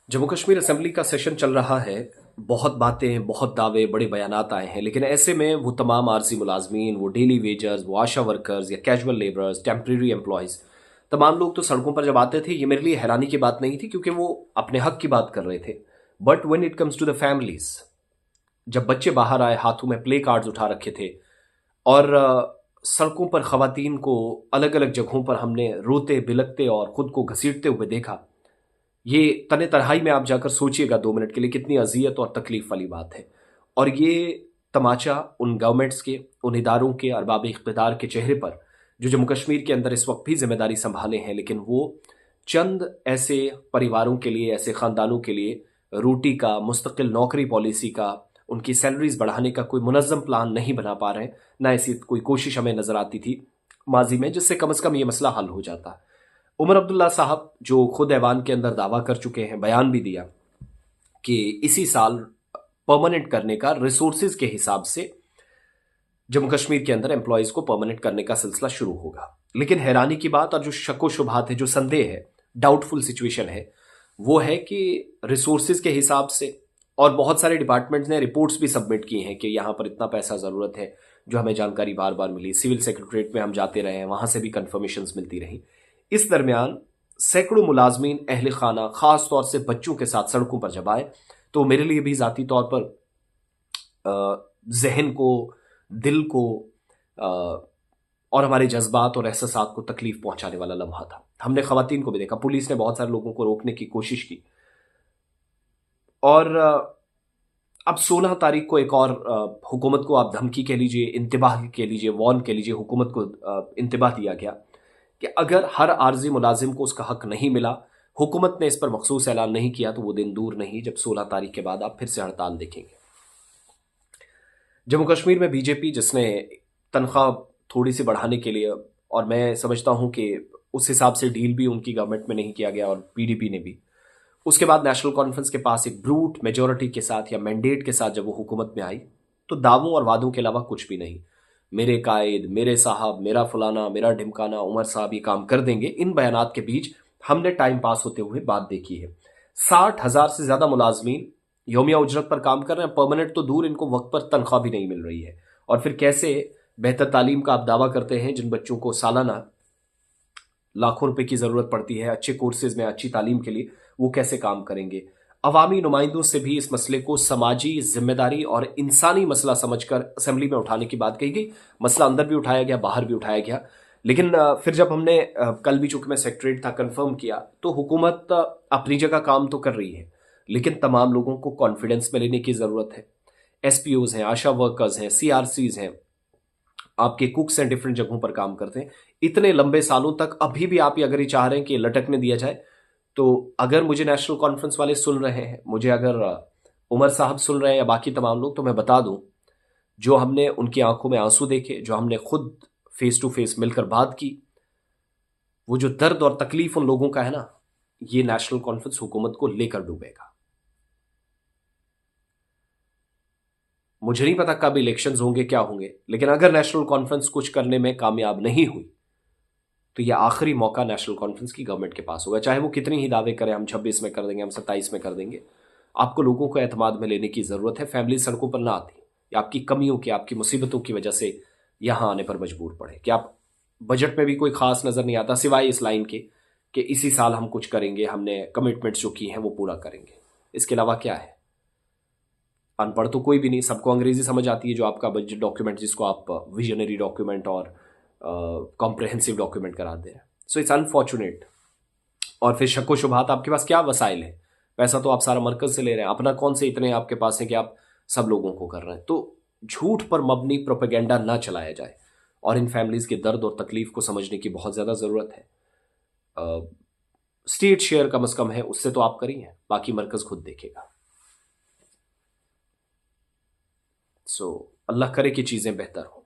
Jammu Kashmir assembly का session चल रहा है। बहुत बातें, बहुत दावे, बड़े बयानात आए हैं, लेकिन ऐसे में वो तमाम आरजी मुलाजमीन, वो डेली वेजर्स, वो आशा वर्कर्स या कैजुअल लेबरर्स, टेम्प्रेरी एम्प्लॉयज़, तमाम लोग तो सड़कों पर जब आते थे, ये मेरे लिए हैरानी की बात नहीं थी क्योंकि वो अपने हक की बात कर रहे थे। But when it comes to the families, जब बच्चे बाहर आए, हाथों में प्ले कार्ड्स उठा रखे थे और सड़कों पर खवातीन को अलग अलग जगहों पर हमने रोते, बिलखते और खुद को घसीटते हुए देखा। ये तने तन्हाई में आप जाकर सोचिएगा 2 मिनट के लिए, कितनी अज़ियत और तकलीफ़ वाली बात है। और ये तमाचा उन गवर्नमेंट्स के, उन इदारों के, अरबाब इक़्तिदार के चेहरे पर, जो जम्मू कश्मीर के अंदर इस वक़्त भी ज़िम्मेदारी सँभाले हैं, लेकिन वो चंद ऐसे परिवारों के लिए, ऐसे ख़ानदानों के लिए रोटी का, मुस्तकिल नौकरी पॉलिसी का, उनकी सैलरीज़ बढ़ाने का कोई मुनज़्ज़म प्लान नहीं बना पा रहे हैं। ना ऐसी कोई कोशिश हमें नज़र आती थी माज़ी में, जिससे कम से कम ये मसला हल हो जाता। उमर अब्दुल्ला साहब जो खुद ऐवान के अंदर दावा कर चुके हैं, बयान भी दिया कि इसी साल परमानेंट करने का, रिसोर्सेज के हिसाब से जम्मू कश्मीर के अंदर एम्प्लॉयज को परमानेंट करने का सिलसिला शुरू होगा। लेकिन हैरानी की बात और जो शक व शुबहात है, जो संदेह है, डाउटफुल सिचुएशन है, वो है कि रिसोर्सेज के हिसाब से, और बहुत सारे डिपार्टमेंट्स ने रिपोर्ट्स भी सबमिट की हैं कि यहाँ पर इतना पैसा ज़रूरत है, जो हमें जानकारी बार बार मिली। सिविल सेक्रेटरीट में हम जाते रहे हैं, वहाँ से भी कन्फर्मेशन मिलती रही। इस दरमियान सैकड़ों मुलाजमीन अहल खाना, ख़ास तौर से बच्चों के साथ सड़कों पर जब आए, तो मेरे लिए भी ज़ाती तौर पर जहन को, दिल को, अ, और हमारे जज्बात और एहसासात को तकलीफ पहुंचाने वाला लम्हा था। हमने खवातीन को भी देखा, पुलिस ने बहुत सारे लोगों को रोकने की कोशिश की। और अब 16 तारीख को एक और हुकूमत को आप धमकी कह लीजिए, इंतबाह कह लीजिए, वार्न कह लीजिए, हुकूमत को इंतबाह दिया गया कि अगर हर आर्जी मुलाजिम को उसका हक नहीं मिला, हुकूमत ने इस पर मखसूस ऐलान नहीं किया, तो वो दिन दूर नहीं जब 16 तारीख के बाद आप फिर से हड़ताल देखेंगे। जम्मू कश्मीर में बीजेपी, जिसने तनख्वाह थोड़ी सी बढ़ाने के लिए, और मैं समझता हूं कि उस हिसाब से डील भी उनकी गवर्नमेंट में नहीं किया गया और पीडीपी ने भी, उसके बाद नेशनल कॉन्फ्रेंस के पास एक ब्रूट मेजोरिटी के साथ या मैंडेट के साथ जब वो हुकूमत में आई, तो दावों और वादों के अलावा कुछ भी नहीं। मेरे कायद, मेरे साहब, मेरा फलाना, मेरा ढिमकाना, उमर साहब ये काम कर देंगे, इन बयानात के बीच हमने टाइम पास होते हुए बात देखी है। 60,000 से ज्यादा मुलाजमीन योमिया उजरत पर काम कर रहे हैं, परमानेंट तो दूर, इनको वक्त पर तनख्वाह भी नहीं मिल रही है। और फिर कैसे बेहतर तालीम का आप दावा करते हैं, जिन बच्चों को सालाना लाखों रुपए की जरूरत पड़ती है अच्छे कोर्सेज में, अच्छी तालीम के लिए, वो कैसे काम करेंगे। अवामी नुमाइंदों से भी इस मसले को समाजी जिम्मेदारी और इंसानी मसला समझकर असेंबली में उठाने की बात कही गई। मसला अंदर भी उठाया गया, बाहर भी उठाया गया। लेकिन फिर जब हमने कल भी, चूंकि मैं सेक्रेटरीट था, कंफर्म किया, तो हुकूमत अपनी जगह काम तो कर रही है, लेकिन तमाम लोगों को कॉन्फिडेंस में लेने की जरूरत है। एसपीओज हैं, आशा वर्कर्स हैं, सीआरसीज हैं, आपके कुक्स हैं, डिफरेंट जगहों पर काम करते हैं। इतने लंबे सालों तक अभी भी आप ये अगर ये चाह रहे हैं कि लटकने दिया जाए, तो अगर मुझे नेशनल कॉन्फ्रेंस वाले सुन रहे हैं, मुझे अगर उमर साहब सुन रहे हैं या बाकी तमाम लोग, तो मैं बता दूं, जो हमने उनकी आंखों में आंसू देखे, जो हमने खुद फेस टू फेस मिलकर बात की, वो जो दर्द और तकलीफ उन लोगों का है ना, ये नेशनल कॉन्फ्रेंस हुकूमत को लेकर डूबेगा। मुझे नहीं पता कब इलेक्शंस होंगे, क्या होंगे, लेकिन अगर नेशनल कॉन्फ्रेंस कुछ करने में कामयाब नहीं हुई, तो यह आखिरी मौका नेशनल कॉन्फ्रेंस की गवर्नमेंट के पास होगा। चाहे वो कितनी ही दावे करें, हम 26 में कर देंगे, हम 27 में कर देंगे, आपको लोगों को एतमाद में लेने की जरूरत है। फैमिली सड़कों पर ना आती, या आपकी कमियों की, आपकी मुसीबतों की वजह से यहां आने पर मजबूर पड़े, कि आप बजट में भी कोई खास नजर नहीं आता सिवाय इस लाइन के कि इसी साल हम कुछ करेंगे, हमने कमिटमेंट्स जो की हैं वो पूरा करेंगे। इसके अलावा क्या है? अनपढ़ तो कोई भी नहीं, सबको अंग्रेजी समझ आती है, जो आपका बजट डॉक्यूमेंट, जिसको आप विजनरी डॉक्यूमेंट और कॉम्प्रहेंसिव डॉक्यूमेंट कराते हैं। So it's unfortunate. और फिर शक्को शुबहात, आपके पास क्या वसाइल है? पैसा तो आप सारा मरकज से ले रहे हैं, अपना कौन से इतने आपके पास है कि आप सब लोगों को कर रहे हैं? तो झूठ पर मबनी प्रोपेगेंडा ना चलाया जाए, और इन फैमिलीज के दर्द और तकलीफ को समझने की बहुत ज्यादा जरूरत है। स्टेट शेयर कम से कम है, उससे तो आप करिए, बाकी मरकज खुद देखेगा। सो अल्लाह करे कि चीजें बेहतर हो।